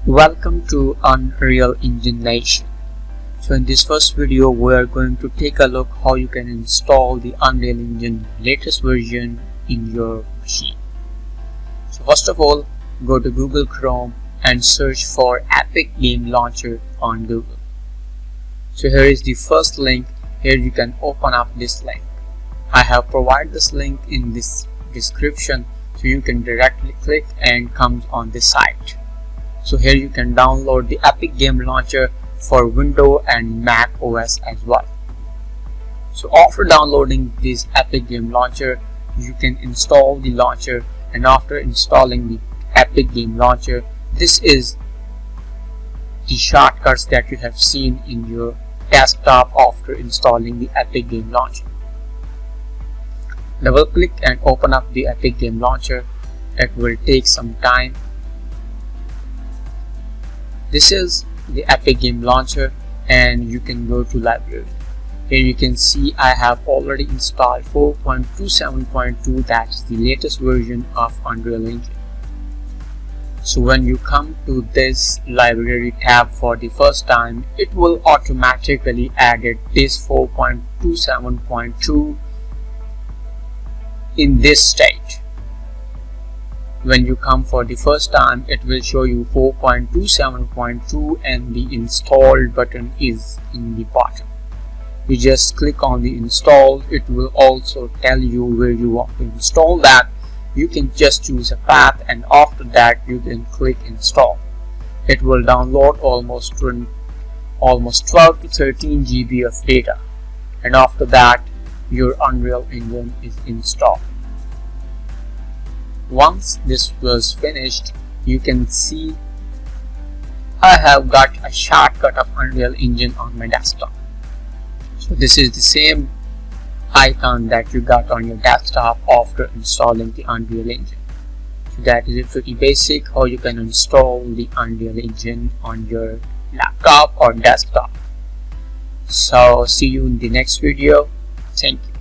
Welcome to Unreal Engine Nation. So in this first video we are going to take a look how you can install the Unreal Engine latest version in your machine. So first of all, go to Google Chrome and search for Epic Game Launcher on Google. So here is the first link. Here you can open up this link. I have provided this link in this description so you can directly click and comes on this site. So here you can download the Epic Game Launcher for Windows and Mac OS as well. So after downloading this Epic Game Launcher, you can install the launcher, and after installing the Epic Game Launcher, this is the shortcuts that you have seen in your desktop after installing the Epic Game Launcher. Double click and open up the Epic Game Launcher. It will take some time. This is the Epic Game Launcher, and you can go to library. Here you can see I have already installed 4.27.2, that's the latest version of Unreal Engine. So when you come to this library tab for the first time, it will automatically add this 4.27.2 in this state. When you come for the first time, it will show you 4.27.2 and the installed button is in the bottom. You just click on the install. It will also tell you where you want to install that. You can just choose a path, and after that you can click install. It will download almost 12 to 13 GB of data, and after that your Unreal Engine is installed. Once this was finished, you can see I have got a shortcut of Unreal Engine on my desktop. So this is the same icon that you got on your desktop after installing the Unreal Engine. So that is it, pretty basic how you can install the Unreal Engine on your laptop or desktop. So see you in the next video. Thank you.